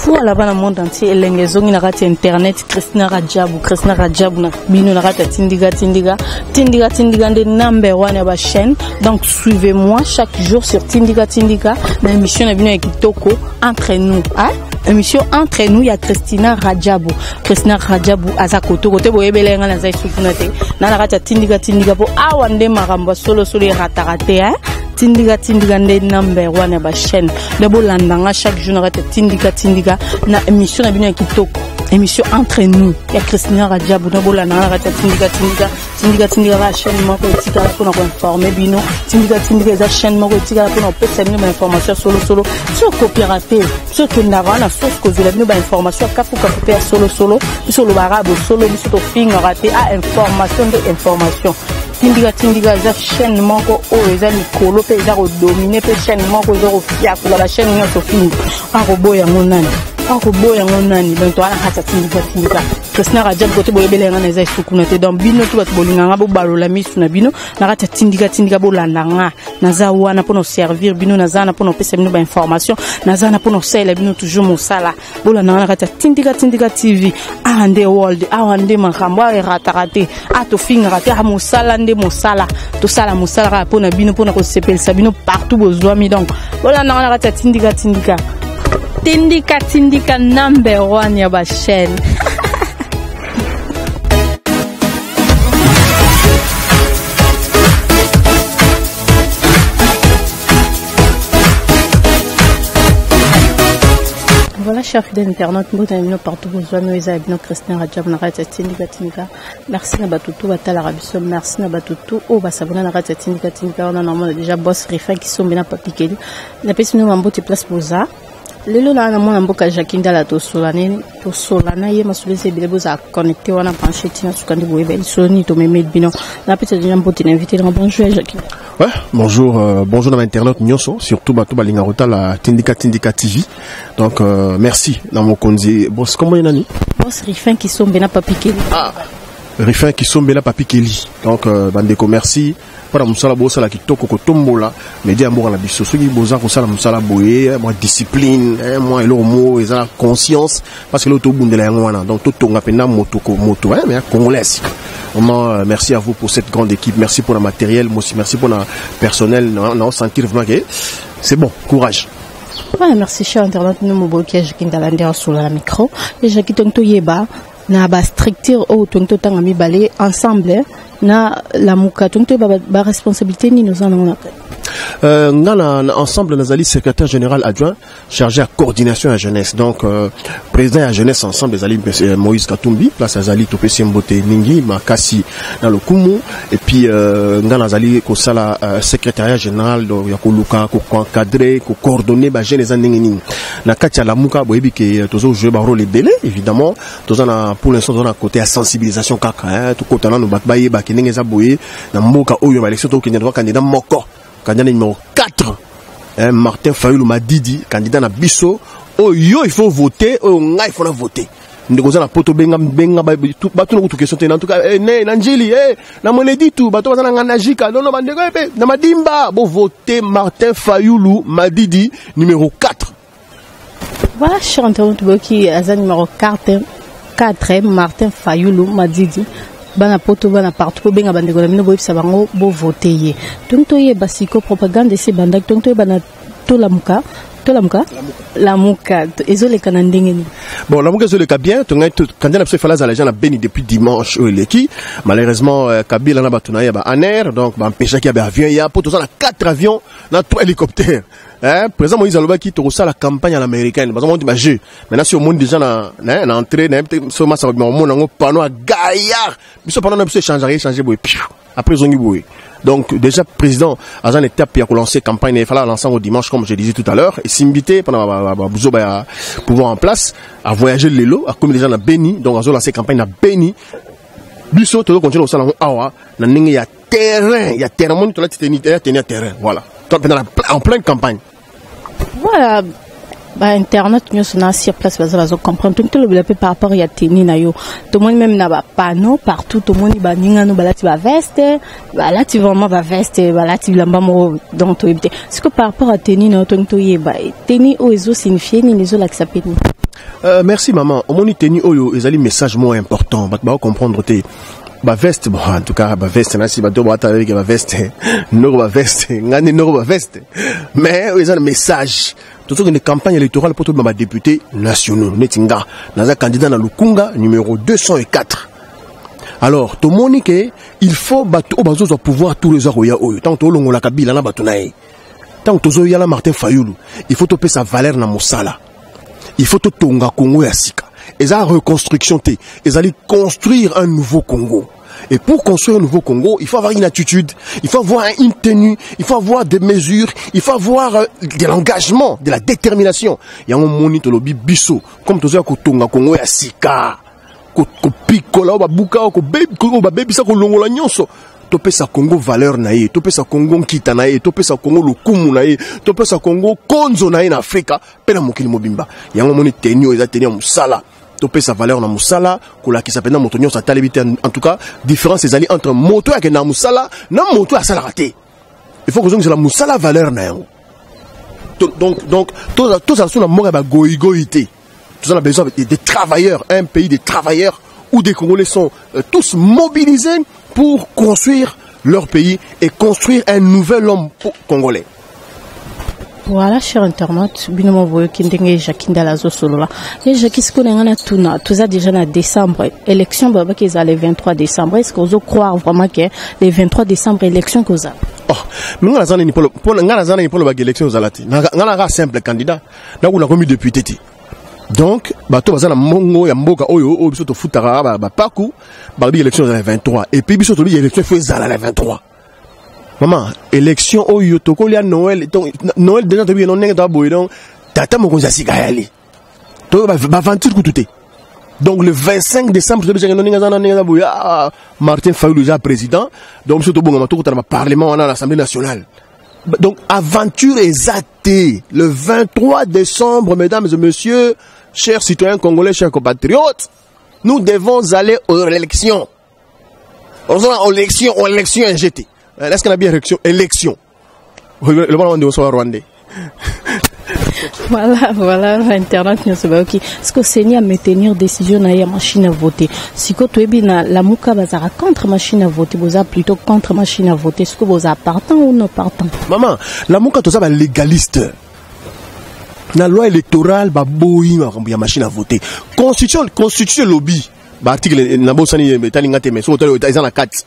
Voilà, dans le monde entier, les on a internet, Christina Radjabou, Bino Narata Tindiga, de number one à la chaîne. Donc, suivez-moi chaque jour sur Tindiga, l'émission est venue avec Toko, entre nous, hein? Émission entre nous, il y a Christina Radjabou, Azakoto, côté Boyebelenga, Nazay Soufunate, Nanarata Tindiga, pour Awande Maramba, solo, ratarate, hein? Tindiga de number one à la chaîne. D'abord, l'andanga chaque jour, Narata Tindiga, na émission est venue avec Toko. Émission entre nous, il y a Christina Radjabou, d'abord, Nanarata Tindiga, la chaîne, moi, pour nous informer, Bino, Tindiga, la chaîne, moi, pour nous faire une information solo, sur coopérative, sur que nous avons la source que vous avez une information, solo, sur le barabe, solo, sur le film, raté, à information. Tindiga, la chaîne, moi, pour les amis, colo, les amis, dominer, la chaîne, moi, pour les amis, la chaîne, moi, pour film, un robot, et un nani. En robot et en nani, donc toi, la Tindiga. Christina Radjabou, côté Boyebelenga, Nazay Soufunate, donc Bino, tu vas te bolinganga, balola misu na Bino, Narata Tindiga, bolandanga, Nazawana pour nous servir, Bino, Nazana pour nous passer une information, Nazana pour nous servir, Bino, toujours Moussala, bolandanga, Narata Tindiga TV, Ande World, Ande Makamwa, et ratarate, to finger, à Moussala, Moussala, tout ça, la Moussala, pour nous Bino, pour nous sepel, Sabino, partout, besoin, donc, bolandanga, Narata Tindiga. Tindiga number one ya ba chaîne. Voilà, chers fidèles internautes, nous avons partout besoin de nous avons Christina Radjabou, Tindiga. Merci na batutu batala rabiso, merci na batutu o basabona na Tindiga. On a normalement déjà boss Rifin qui sont bien papikeli. Na pesi nous mambo te place posa. Lelo na mwana mboka Jakinda la to solana ye masulese bilebo za connecté wana branché tina sukandi boyebe soni to memed bino na peut-être déjà mbote invité dans bonjour Jakinda. Ouais, bonjour dans l'internet nyonso surtout bato balinga rota la Tindiga TV. Donc merci dans mon konzi boss comment nani boss Rifin qui sont bena papikeli. Ah Rifin qui sont bena papikeli. Donc bandeko merci para musala bosa la kitoko ko tombola media mboka na biso soki boza ko sala musala boye moi discipline moi elo mo eza conscience parce que l'auto bundela yango wana donc to tonga pena moto mais congolais. Vraiment merci à vous pour cette grande équipe, merci pour le matériel, moi aussi merci pour le personnel, on sentir vraiment que c'est bon, courage. Ouais, merci cher internet nous mo boki Jakinda la sur la micro et Jakinda to yeba na ba structure au tonto tanga mi balé ensemble na la muka tonto ba responsabilité ni nous en on ensemble Nazali secrétaire général adjoint chargé à coordination à jeunesse donc président à jeunesse ensemble Nazali Moïse Katumbi place Nazali Topesi Mbote Ningi Makasi dans le Kumu et puis Nazali ko sala secrétariat général do ya ko luka ko encadrer ko coordonner ba jeunes ningini na kati la muka boyebi ke tozo jouer ba rôle belé évidemment tozo na pour l'instant on a côté à sensibilisation kaka tout côté là no bakbaye ba kinenge za boye na muka oyo ba élection to kinye candidat moko candidat numéro 4, Martin Fayoulou Madidi, candidat na biso. Oh yo, il faut voter. Oh nga, il faut voter. Nous avons la poto benga tout bateau nous tout question en tout cas Nanjili na monedi tout bateau na nganajika non bandeko na madimba bon voter Martin Fayoulou Madidi numéro 4. Voilà chanteur qui a numéro 4 Martin Fayoulou Madidi. Bana poto bana partout benga bandeko na bino boyeb sabango bo voter tonto ye basiko propagande se banda tonto bana to la muka ezole kana ndengeni bon la muka ezole ka bien tonga quand na pse fala za la gens na beni depuis dimanche leki malheureusement Kabila na batuna ya ba aner donc ba empêcher ki ya avion ya poto za na 4 avions na 3 hélicoptères. Président Moïse Aloba qui te la campagne à l'américaine. Parce qu'on dit, jeu. Maintenant, si au monde déjà na entrée, sur ma salle, on a un panneau à gaillard. Mais ce panneau, on peut changer, après, on y donc, déjà, président, à une étape, il a lancé campagne, il fallait lancer au dimanche, comme je disais tout à l'heure, et s'inviter pendant pouvoir en place, à voyager le lot, à comme les gens à Béni, donc, à lancer campagne à Béni. Bissot, tout le continue au salon Awa, il y a terrain, il y a terrain, il y a terrain, voilà. En pleine campagne. Voilà, bah internet nous sommes sur place parce que comprendre tout le monde par rapport à tenir na yo tout le monde même na ba panneau partout tout le monde ba ninga no ba tu va veste ba là tu vraiment va veste ba là tu lamba mo donc tu éviter ce que par rapport à tenir na tonto ye ba tenir o ezo signifier ni les o la que ça peut Merci maman. Au moni tenu oyo ezali message moins important. Ba comprendre te. Ba veste bon en tout cas ba veste na si ba do bata avec ba veste. No ba veste, ngani no ba veste. Mais ils ont un message. Tout une campagne électorale pour tout ba député nationaux. Netinga, naza candidat na Lukunga numéro 204. Alors, to monique, il faut bato bazo pouvoir tous les oya oyo. Tant to longo la kabila na bato nae. Tant to zo yala Martin Fayulu, il faut topé sa valeur na mosala. Il faut tonga Congo ya sika. Et ça reconstruction té, ils allaient construire un nouveau Congo. Et pour construire un nouveau Congo, il faut avoir une attitude, il faut avoir une tenue, il faut avoir des mesures, il faut avoir de l'engagement, de la détermination. Il y a un monito lobi biso, comme to zo ko tonga Congo ya sika. Ko pikola ba buka ko baby sa ko longola nyonso. Topé sa Congo valeur nae, topé sa Congo kita nae, topé sa Congo lokumu nae, topé sa Congo konzo nae na Afrika, pena mokili mobimba. Yango moni tenio eza tenio musala. Topé sa valeur na musala, kola ki s'appelle na motonyo sa talibité en tout cas, différence ezali entre moto ya na musala, na moto ya sala raté. Il faut que je la musala valeur na yango. Donc tout ça na monga ba goïgoïté. Tout ça on a besoin des travailleurs, un pays des travailleurs où des Congolais sont tous mobilisés pour construire leur pays et construire un nouvel homme congolais. Voilà, cher internaute, binomo voyo kindenge Jakinda lazo solola. Et Jacques ce qu'on a tuna, tout ça déjà en décembre, élection baba qui est le 23 décembre. Est-ce que vous croire vraiment que le 23 décembre élection que ça? Oh, mais ngana zana ni pour ngana zana ni pour la élection zalati. Ngana ga simple candidat. Na ko na komi député ti. Donc, bato bazana mongo ya mboka oyo biso to futara ba paku ba bi élection le 23 et puis biso to bi élection faut zala le 23. Maman, élection oyo to ko lia Noël Noël déjà to bi non ngenga boy donc tata mo konza sigayali. To ba aventure kututé. Donc le 25 décembre to bi non ngenga boy Martin Fayulu déjà président donc biso to bonga mato ko ta parlement à l'Assemblée nationale. Donc, aventure exatée. Le 23 décembre, mesdames et messieurs, chers citoyens congolais, chers compatriotes, nous devons aller aux élections. On sera aux élections injectées. Est-ce qu'on a bien élection? Le moment où on soit rwandais. Voilà, Internet ne se va ok. Est-ce que Seigneur me tenir décision na ya machine à voter? Si que tu es bien la muka bazara contre machine à voter, vous êtes plutôt contre machine à voter. Est-ce que vous êtes partant ou non partant? Maman, la muka to ça va légaliste. La loi électorale ba boyi ma machine à voter. Constitution lobby. Ba article na bosani metalinga te mais so to ils en la 4.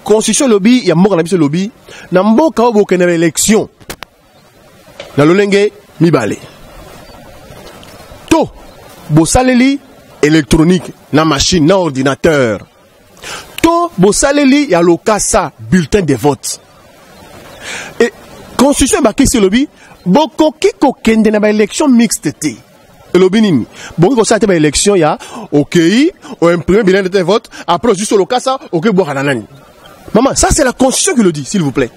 Constitution lobby, ya mboka na biso lobby. Na mboka obo kenera élection. Na lolenge mibale. To bosaleli électronique na machine na ordinateur. To bosaleli ya lokasa bulletin de vote. Et constitution ba kisi lobby bokoki kokende na ba élection mixte te. Lobby nini bokoki kosala ba élection ya OK on imprime bulletin de vote après juste lokasa OK bo kananani. Maman, ça c'est la constitution qui le dit s'il vous plaît.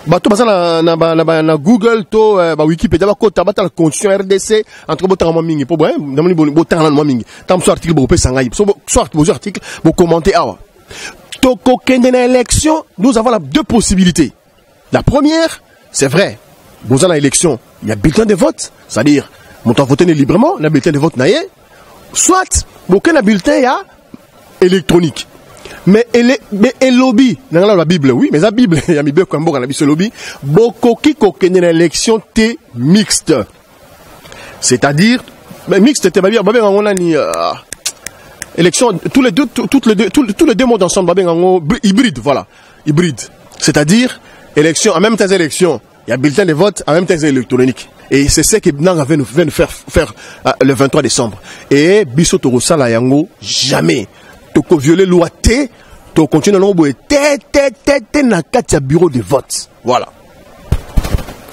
Bato basa na Google to ba Wikipédia ba ko tabata la constitution RDC entre botanga mo mingi po bo ndamoni botanga mo mingi tam so article bo pesa ngai so soit bo article bo commenter awa to ko kende na élection nous avons deux possibilités. La première, c'est vrai, vous avez l'élection, il y a bulletin de vote, c'est-à-dire montant voter librement, na bulletin de vote naie, soit aucun bulletin ya électronique. Mais et lobby dans la Bible oui mais la Bible il y a mis beaucoup en la lobby beaucoup qui kokene na élection t mixte, c'est-à-dire mais mixte te babia babé on a ni élection tous les deux modes ensemble babé hybride, voilà hybride, c'est-à-dire élection en même temps élection il y a bulletin de vote en même temps électronique et c'est ce que Nanga vient de faire le 23 décembre et biso to sala yango jamais to violer loi T, to continuer à l'ombre na katia bureau de vote. Voilà.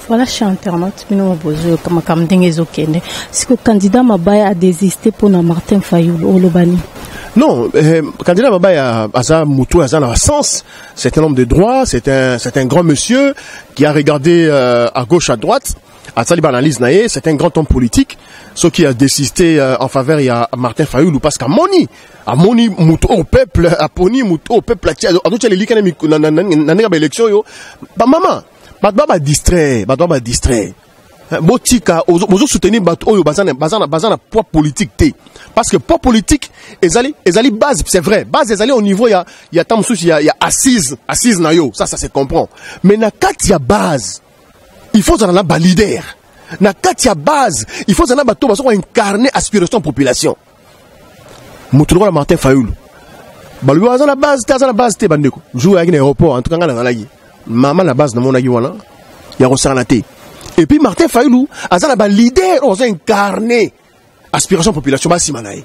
Voilà, cher internaute, nous avons comme dingue okende. Est-ce que le candidat Mabaya a désisté pour Martin Fayulu au Lobani? Non, candidat Mabaya a ça moutou a ça dans sens. C'est un homme de droit, c'est un grand monsieur qui a regardé à gauche à droite. À Saliba analyse naé, c'est un grand homme politique, ce qui a désisté en faveur il y a Martin Fayulu parce qu'à Moni moutou au peuple, à Poni moutou au peuple, à d'autres les likana na élection yo, bah maman, bah distrait. botika ozo soutenir bato oyo bazana poids politique té parce que poids politique ezali base, c'est vrai, base ezali au niveau ya tamsusi ya assise na yo, ça se comprend, mais na kati ya base il faut zana ba leader, na kati ya base il faut zana bato baso incarner aspiration population. Mutuko la Martin Fayulu balu bazana base té bandeko jour ya aéroport en tout cas ngana lagi maman la base na mona gi wana ya rosana té. Et puis Martin Fayulu azana ba leader on incarné aspiration population ba simanae.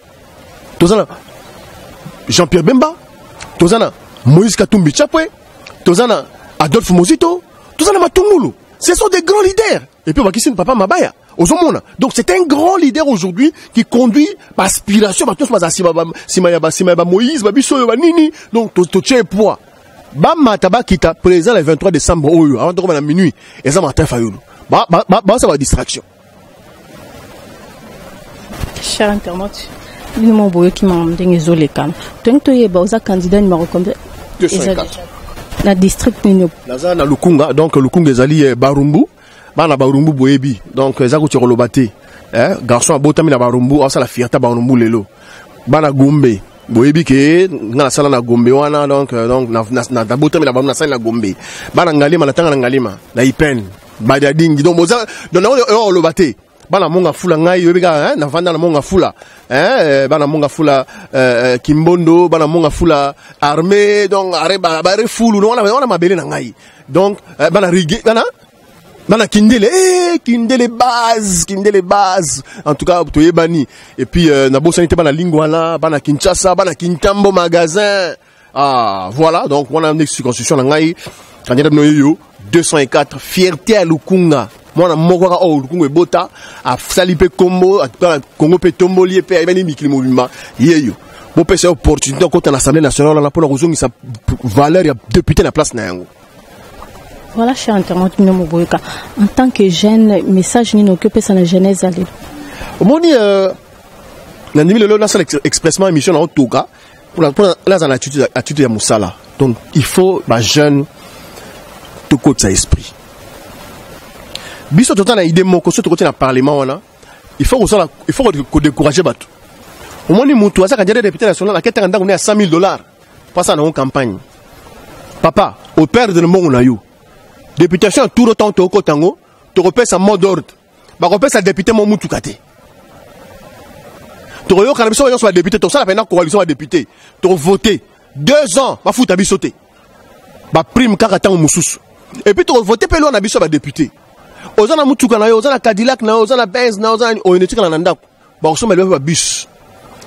Tozana Jean-Pierre Bemba, tozana Moïse Katumbi Chapwe, tozana Adolphe Mozito, tozana Matungulu. Ce sont des grands leaders. Et puis Wakissin Papa Mabaya Ozomona. Donc c'est un grand leader aujourd'hui qui conduit par aspiration ba tous ba Moïse ba biso ba nini. Donc to tient poids. Ba mataba kita président le 23 décembre oyo avant de commencer à minuit et ça Martin Fayulu. Ça va distraction. Cher internaute, nous avons qui m'a demandé les cannes. Tant que tu es candidat numéro combien? 204. La district Nino. Naza na Lukunga, donc Lukunga ezali Barumbu, bana Barumbu boyebi. Donc ezako tshirolobate. Garçon abotami na Barumbu, ça la fierté Barumbu lelo. Bana Gombe. Boyebi ke ngana sala na Gombe wana donc na dabotami na Barumbu na sala na Gombe. Bana Ngalima na tanga Ngalima, na Ipen. Badadingi donc boza donc on le batté bana monga fula ngai yobika na vanda na monga fula bana monga fula Kimbondo bana monga fula armée donc areba bare fulu non on a mabele na ngai donc bana rigé bana kindele base en tout cas toyebani et puis na bosanité bana lingwala bana Kinshasa bana Kintambo magasin voilà donc on a une circonscription na ngai candidat noyo 204 fierté à Lukunga. Moi na moko ka Lukunga bota a salipe combo a Congo pe tomboli pe ibani mikili mobimba yeyo. Bo pesa opportunité côté l'Assemblée nationale na pona kozongi sa valeur ya député na place na yango. Voilà cher internaute Nino Boyoka. En tant que jeune message ni que pesa na jeunesse aller. Moni na ndimi lelo na sala expressement émission na otoka pour la attitude ya musala. Donc il faut ba jeune tout côté sa esprit. Biso tout na idée moko surtout côté na parlement wana, il faut que décourager bato. Au moins ni mutu asa kandidat député national aketa kanda on est à $100,000. Pas ça dans une campagne. Papa, au père de le monde na yo. Députation tout le temps to kotango, to repère sa mot d'ordre. Ba repère sa député mon mutu kate. To yo kana biso yo soit député to ça la peine coalition à député. To voter 2 ans, ba futa bisoté. Ba prime kaka tango mususu. Et puis tu voter pe lo na biso ba député. Ozana mutuka na yo, ozana Cadillac na yo, ozana Benz na yo, ozana onetika na ndako. Ba osoma le ba bus.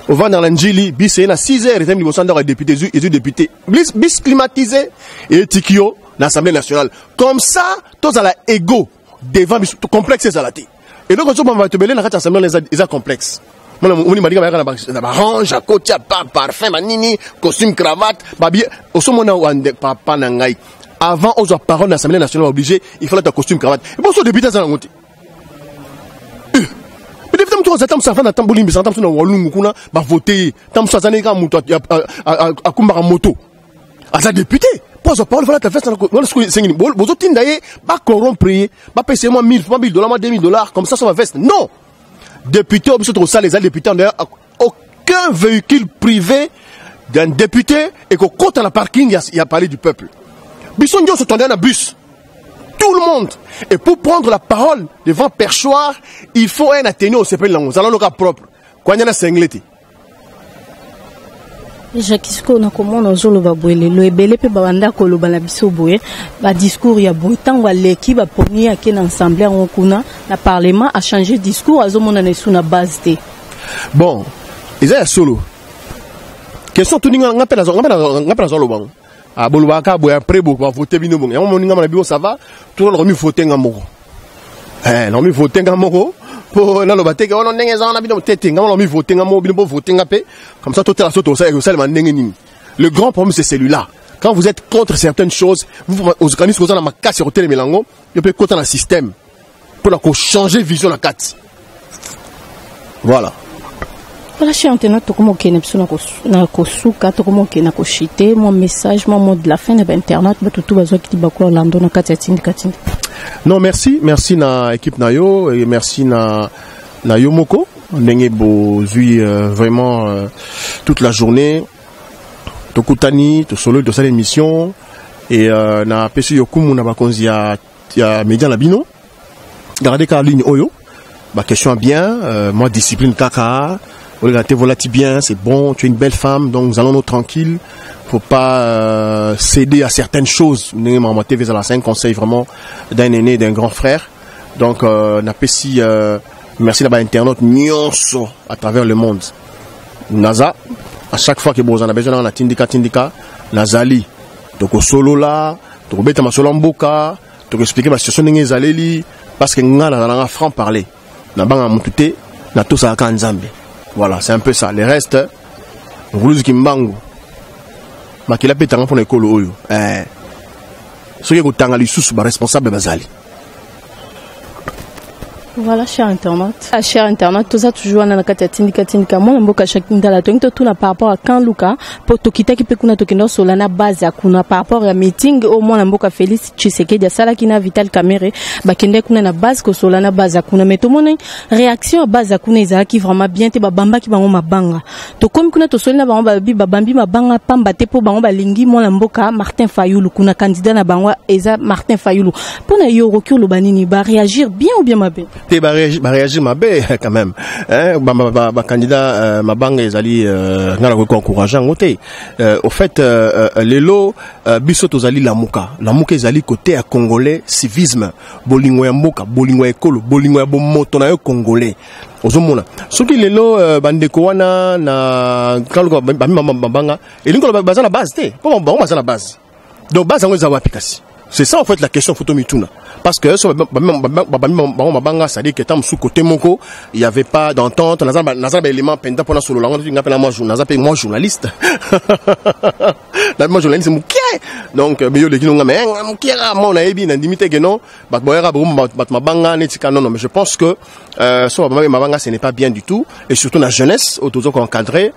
Au vent dans l'Angeli, bis na 6 heures et demi au centre député et député. Bis climatisé et tikio l'Assemblée nationale. Comme ça, tous à la égaux devant bis complexe zalati. Et donc on va te mêler na l'Assemblée les complexe. Moi on m'a dit na ba range à côté parfum manini, costume cravate, ba bien au somona wande papa na ngai. Avant aux parole de l'Assemblée nationale obligé, il fallait un costume cravate. Et bon, ce député, ça l'a monté. Mais député, tu as ça fait un tambour, mais ça t'a fait un wallung, kuna, bah voter, tam ça n'est qu'un moto, à Kumbara moto. À sa député, pour sa parole, il fallait faire ça. C'est une bonne, vous autres, d'ailleurs, pas corrompre, pas payer moi $1,000, moi $2,000, comme ça va veste. Non! Député, on peut ça, les députés, aucun véhicule privé d'un député et qu'au côté de la parking, il y a parlé du peuple. Bisson se tendait un bus. Tout le monde. Et pour prendre la parole devant perchoir, il faut un atténué au CP Lango. Nous allons le cas propre. Quand il y a un singleti. Jacques Isco, na comment nous allons le babouler. Le ebele pe babanda kolo banabiso boye. Ba discours ya boitan wa l'équipe a promis à qu'une assemblée en kuna. Le parlement a changé de discours. À zomona nesu na base de. Bon, ils sont solo. Question tout n'importe ngapela le banc. Ah bolubaka boya prebo va voter bino bon. Ya mo ninga na bio ça va. Tout le remis voter ngamoko. Non mi voter ngamoko. Pour na lo bateke on ndenge za na bino tete ngamo mi voter ngamo bino voter ngapé. Comme ça tout la soto ça et ça le ndenge nini. Le grand problème c'est celui-là. Quand vous êtes contre certaines choses, vous aux organismes vous en ma casse sur télé melango, vous pouvez contre un système pour la changer vision la carte. Voilà. Voilà, chez Antena, tu comment on na kosuka, tu comment on a koshité, mon message, mon mot de la fin de l'internet, bah tout besoin qui dit Orlando na katatindi. Non, merci na équipe Nayo et merci na Yomoko. N'engé bozui vraiment toute la journée. Tokutani, to solo de cette émission et na pesu yokumu na bakonzi ya média labino. Gardez ka ligne oyo. Ba question bien, moi discipline kaka. Regardez, voilà, bien, c'est bon, tu es une belle femme, donc nous allons nous tranquilles. Faut pas céder à certaines choses. C'est un conseil vraiment d'un aîné, d'un grand frère. Donc, merci là-bas internaute nyonso à travers le monde. Naza, à chaque fois que vous en avez besoin, on a tindika, Nazali. Donc au solo là, donc bête ma solo mboka, donc expliquer ma situation n'engé zaleli, parce que nga na franc parler. Na banga mutute, na tout ça à Nzambe. Voilà, c'est un peu ça. Les restes, Roulouz Kimbangu, Makila Pétangan pour l'école Oyo. Ce qui est au Tangali sous responsable Bazali. Voilà, cher internaute. Cher internaute, tout ça toujours dans la tindika. Moi, mboka chaque ndala to tout par rapport à quand Luka pour tokita qui peut kuna tokino solana base ya kuna par rapport à meeting au moins mboka Félix Tshisekedi sala kina Vital Kamerhe bakende kuna na base ko solana base ya kuna mais tout monde réaction à base ya kuna ezala qui vraiment bien te babamba ki bango mabanga. To comme kuna to solana bango babambi mabanga pamba te po bango balingi moi mboka Martin Fayulu kuna candidat na bango eza Martin Fayulu. Pour na yo rokyo lo banini ba réagir bien ou bien mabe. Tu vas réagir ma bé quand même. Bah candidat mabanga ezali ngala ko encourageant ngote. Au fait les lots biso tozali lamuka ezali côté à congolais civisme bolingo ya mboka bolingo ya ekolo bolingo ya bomoto na yo congolais. Ozomona soki lelo bandeko wana na kaluka mabanga elingo baza na base te po bango baza na base. Donc base ngo za wapikasi. C'est ça en fait la question photo mituna. Parce que sur mabanga ça dit que tam sous côté moko il y avait pas d'entente naza élément penda pour solo lango tu ngapela moi journaliste. Moi journaliste muké. Donc meyo le kinonga mais mukera mon ayebi na limite que non bat boyera bat mabanga netika non mais je pense que sur mabanga ce n'est pas bien du tout et surtout la jeunesse autour encadré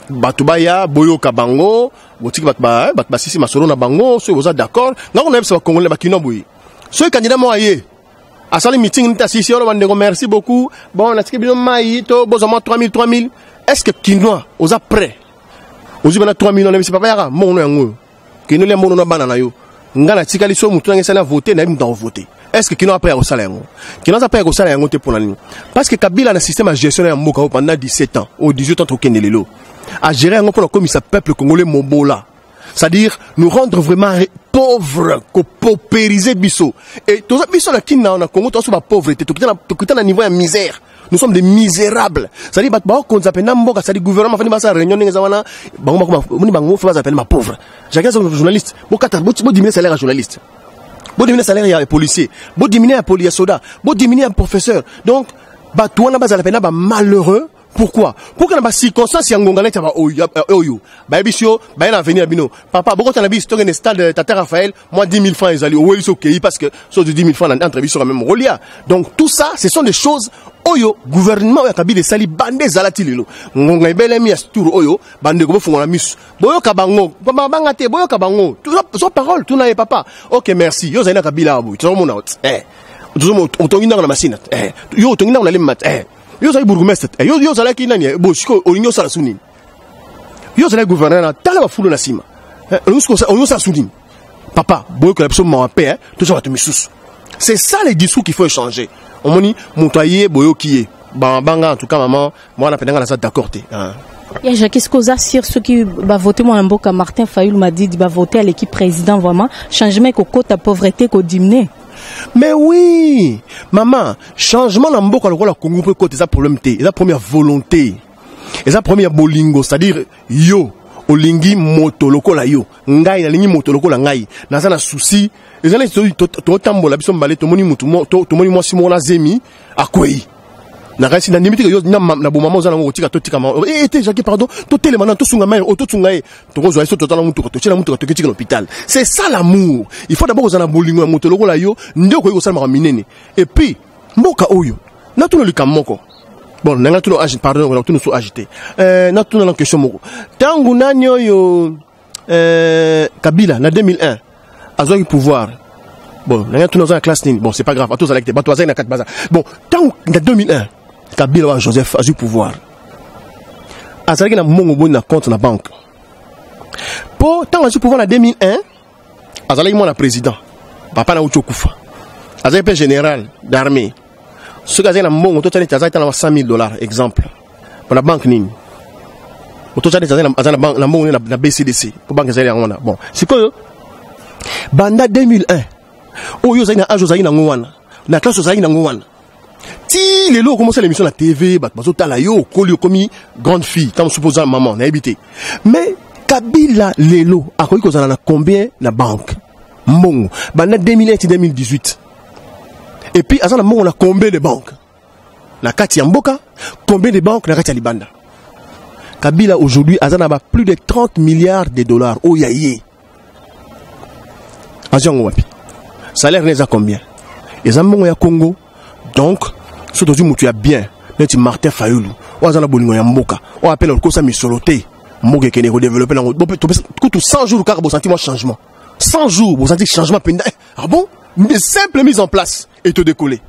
batubaya boyo kabango botiki bat sisi masolo na bango so vous êtes d'accord non on aime ça congolais bakino boyi ce candidat moyen à ça le meeting n'était assis on va merci beaucoup bon on a ce que mai to bozama 3000 est-ce que kinois aux après aux bana 3000 on ne sait pas yara mon yango kino le mono na bana na yo ngana tikali so mutu ngesa na voter na im dans voter est-ce que kino après au salaire kino après au salaire ngote pour nani parce que Kabila na système à gestion ya mboka pendant 17 ans ou 18 ans au Kenelelo à gérer un peu comme ça peuple congolais mobola. C'est-à-dire nous rendre vraiment pauvres, paupériser biso. Et tout ça biso la kina on a Congo tout ça la pauvreté, tout à niveau de misère. Nous sommes des misérables. C'est-à-dire bah qu'on s'appelle namboka, c'est-à-dire gouvernement fait ça réunion n'engeza wana bango fait s'appelle ma pauvre. Chacun son journaliste. Bo diminuer salaire à journaliste. Bo diminuer salaire à policier. Bo diminuer à policier soda. Bo diminuer à professeur. Donc bah toi na base à la malheureux. Pourquoi? Pour que dans les circonstances, il y a oyo. Baibisio, baïna venir bino. Papa, beaucoup de bis, tu as un stade Tata Raphaël, moi 10 000 francs, ils allaient au ok, parce que sur 10 000 francs, l'entrevue sera même relia. Donc tout ça, ce sont des choses, oyo, gouvernement, Kabi de sali, bandé zalatililo. Ngonga belle mi tour oyo, bandé go font la mus. Boyo kabango, bangate, boyo kabango. Tout ça, son parole, tout n'a pas. Ok, merci. Yo zaina kabila abu, tu mon out. Tu on tongi dans la machine. Yo tongi dans la limate. Yo zali bourgmestre yo zala ki nani bo siko olinyo sala sunini yo zala gouverneur na tala ba fulu na sima on sala sunini papa boyo ko absolument en paix tout ça va te misous. C'est ça les discours qu'il faut changer. On moni montoyer boyo qui est banga en tout cas maman moi na pendanga na ça d'accord té il y a Jacques Escoza sur ceux qui va voter mon mboka Martin Fayulu m'a dit va voter à l'équipe président vraiment changement ko quota pauvreté ko diminuer. Mais oui, maman, changement dans mboka lokola Congo peut côté ça problème té, la première volonté. Et ça première bolingo, c'est-à-dire yo olingi moto lokola yo, ngai na lingi moto lokola ngai. Na ça na souci, et ça to tambola biso mbale to moni mutu to moni moi si mona zemi akwei. Na kasi na limite yo na bo maman zana ngotika to tika Jacques pardon, to tele maintenant to sunga mai to tsunga to ko zo to tala mutu to tshela mutu to kitika l'hôpital. C'est ça l'amour. Il faut d'abord zana bolingo ya moto lokola yo ndeko yo sala minene. Et puis mboka oyo na to le kamoko. Bon, nanga tout agité, pardon, on a tout agité. Na tout dans la question moko. Tangu nanyo yo Kabila na 2001 azo eu pouvoir. Bon, nanga tout dans la classe nini. Bon, c'est pas grave, à tous avec ba toza na 4 baza. Bon, tangu na 2001 Kabila wa Joseph a eu pouvoir. Azalaki na mongo bon na compte na banque. Pour tangu a eu pouvoir na 2001 azalaki mon président. Papa na ucho kufa. Azalaki général d'armée. Ce que j'ai na mongo to tani tazai tana $100,000 exemple pour la banque nini to tani tazai na banque na mongo na BCDC pour banque zali ngona bon c'est quoi banda 2001 oyo zali na ajo zali na ngwana na classe zali na ngwana ti lelo commencer l'émission la TV bazo tala yo koli komi grande fille comme supposant maman na habité mais Kabila lelo akoki kozala na combien na banque mongo banda 2001 et 2018. Et puis, on a combien de banques? La Kati Mboka, combien de banques la Kati Libanda? Kabila aujourd'hui, a plus de 30 milliards de dollars. Oh, yaye. Salaire n'est à combien? Les Amons ya Congo. Donc, ce que tu as bien, tu Martin Fayoulou. On a Bolingo Mboka. On appelle le Kosa Misoloté. Mboka qui est développé dans le 100 jours, car vous sentez un changement. 100 jours, vous sentez changement. Ah bon? Une simple mise en place et te décoller.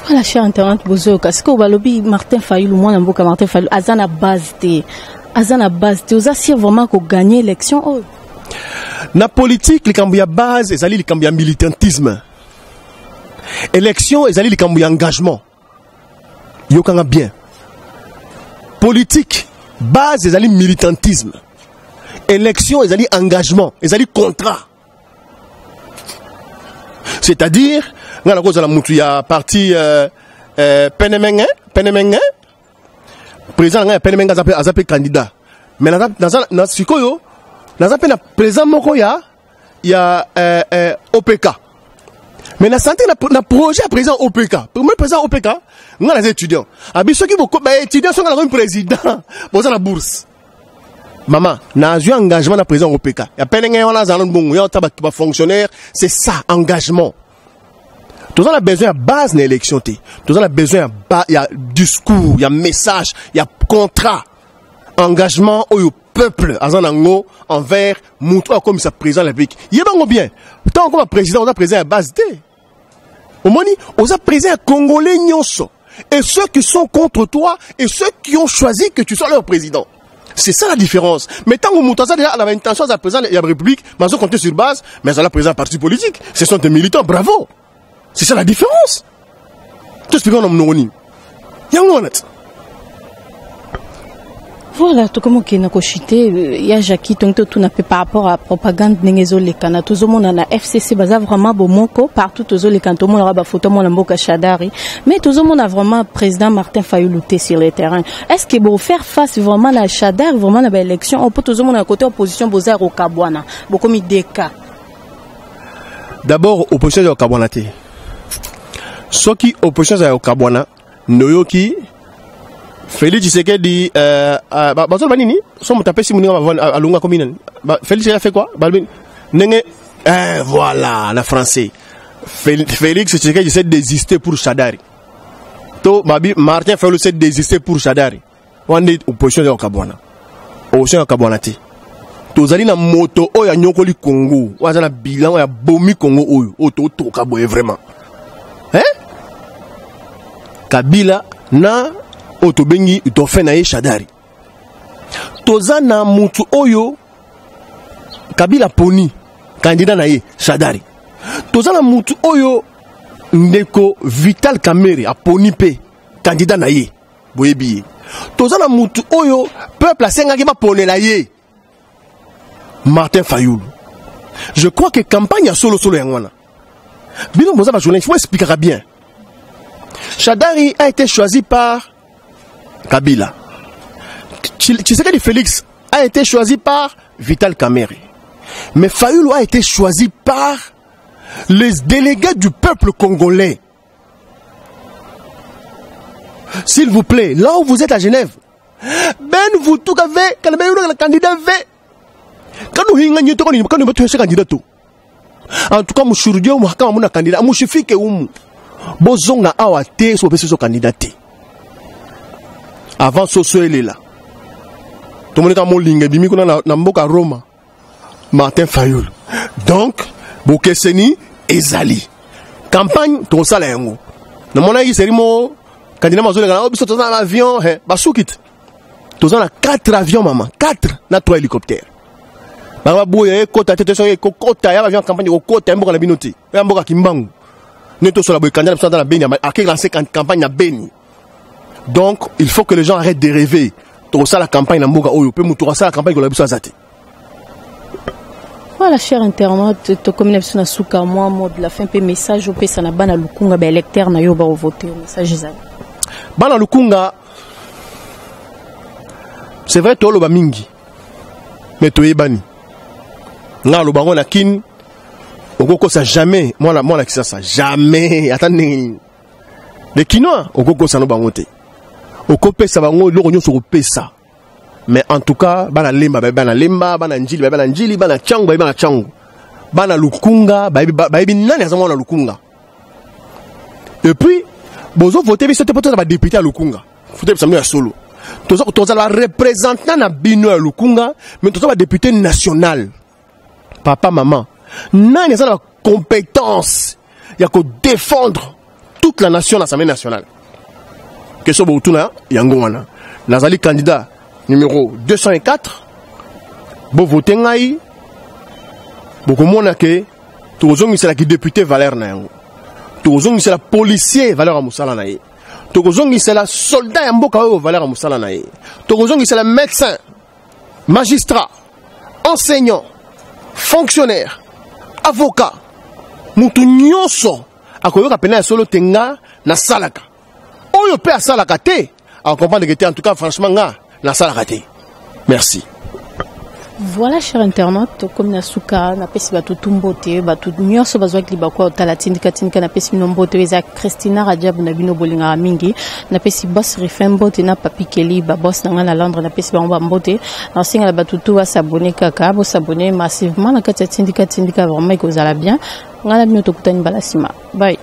Voilà, cher internet, Bozo, parce que Balobi, Martin Fayoulou, moi, Namboka, Martin Fayoulou, Azana base, vous assurez vraiment qu'on gagne l'élection. Oh. La politique, les cambia base, les alliés, les cambia militantisme. Élection, les alliés, les cambia engagement. Yokanga bien. Politique, base, les alliés, militantisme. Élection, les alliés, engagement, les alliés, contrat. C'est-à-dire, il y a parti Penemengue, président Penemengue a appelé candidat. Mais dans le président Mokoya, il y a OPK. Mais dans le projet président OPK, pour le président OPK, nous avons des étudiants. Ceux qui sont étudiants sont dans le président, pour la bourse. Maman, n'a eu engagement dans le président OPK. Il y a Penemengue, il y a fonctionnaire, c'est ça, engagement. Tout a besoin de base dans l'élection. Tout a besoin de discours, il y a message, il y a contrat, engagement au peuple, envers Moutoua comme ça président de la République. Il y a bien. Tant qu'on a président, on a président à base D. Au moins, on a président congolais nyonso. Et ceux qui sont contre toi, et ceux qui ont choisi que tu sois leur président. C'est ça la différence. Mais tant que Moutoua a l'intention de président de la République, mais ils ont compté sur base, mais ils ont président parti politique. Ce sont des militants, bravo. C'est ça la différence. Tout ce que nous avons. Voilà, tout comme on a cochité, il y a Jackie, tout n'a pas par rapport à la propagande n'engezo les canaux. Tout le monde a FCC, bazar vraiment bomoko, partout tous les canaux, tout le monde a photo mon amboka Chadari. Mais tout le monde a vraiment président Martin Fayoulou sur le terrain. Est-ce que pour faire face vraiment à Chadari, vraiment à l'élection, on peut tout le monde à côté opposition bozar au Kabwana, beaucoup mis des cas. D'abord, opposition au Kabwana. Ce qui opposition au Kabwana, Noyoki, Félix Tshisekedi, Bazol Banini, sommes tapés si nous à Lunga commune. Félix a fait quoi? Voilà, la français. Félix Tshisekedi s'est désisté pour Chadari. To, Martin Fayoulou s'est désisté pour Chadari. On est opposition au Kabwana. Opposition au Kabwana. Tozali na moto oya nyokoli Congo. Waza na bilan oya bomi Congo oyo. Oto to kaboye vraiment. Hein? Kabila na otobengi utofe na ye Chadari. Toza na mutu oyo Kabila poni candidat na ye Chadari. Toza na mutu oyo ndeko Vital Kamerhe a poni pe candidat na ye boyebi. Toza na mutu oyo peuple asengaki ba ponela ye Martin Fayoulou. Je crois que campagne a solo yangwana. Bino boza ba journaliste, il faut expliquer bien. Chadari a été choisi par Kabila. Tshisekedi Félix a été choisi par Vital Kamerhe. Mais Fayoulou a été choisi par les délégués du peuple congolais. S'il vous plaît, là où vous êtes à Genève, ben vous tout avez, quand le candidat V. Quand nous hingons, quand nous mettons candidat tout. En tout cas, nous sommes candidat, nous sommes bozonga awate so pese so candidaté. avant Soso elle est là. Tout le monde est à mon ligne, bimi qu'on a Namboka Roma, Martin Fayoul. Donc, Bokeseni et Zali. Campagne, tout ça là, yango. Dans mon avis, c'est mon candidat Mazo, les gars, dans l'avion, Basoukit. Tout ça, 4 avions, maman. 4, na 3 hélicoptères. Bababouye, Kota, Tété, Kota, il y a campagne au Kota, Mboka la Binoti, Mboka Kimbangu. Nous tous sur la candidat dans la Béni, à qui lancer campagne à Béni. Donc, il faut que les gens arrêtent de rêver. Tout ça, la campagne à Mboka Oyo, peut moutoura ça, la campagne qu'on a besoin d'azate. Voilà, cher internaute, to comme l'impression souka moi mot de la fin pe message au pesa na bana lukunga ba électeur na yo ba voter message ezali. Bana lukunga c'est vrai to lo ba mingi. Mais to yebani. Nga lo bango na kin okoko ça jamais moi la ça jamais attendez. Les Kinois okoko ça no bango te. Okopé ça bango lo nyo so pesa. Mais en tout cas, bana lemba, bana njili, bana changu, bana lukunga, baby nani azamwa na lukunga. Et puis, bozo voter, mais c'était peut-être député à lukunga. Faut être à solo. Tous la représentant na bino à lukunga, mais tous député national. Papa, maman, nani a la compétence, il y a que défendre toute la nation à l'Assemblée nationale. Que ce soit na yangoana, nazali candidat. Numéro 204, bon voter ngai, beaucoup moins que tout le monde c'est la député Valère Nayango, tout le monde c'est la policier Valère Amoussala Naye, tout le monde c'est la soldat Yamboka Valère Amoussala Naye, tout le monde c'est la médecin, magistrat, enseignant, fonctionnaire, avocat, mutu nyonso akoyoka pena solo tenga na salaka, oyo pe salaka te, à comprendre que en tout cas franchement nga la salle ratée. Merci. Voilà, cher internaute, comme Nasuka, na pesi batu tumbote, batu nyoso bazwa klibakwa talatin katinka na pesi nombote za Christina Radjab na bino bolinga mingi, na pesi boss refembote na papi Kelly ba boss na ngana Londres na pesi ba mbote, na singa la batu tu va s'abonner kaka, bo s'abonner massivement na katinka vraiment ko zala bien, ngana bino tokutani balasima. Bye.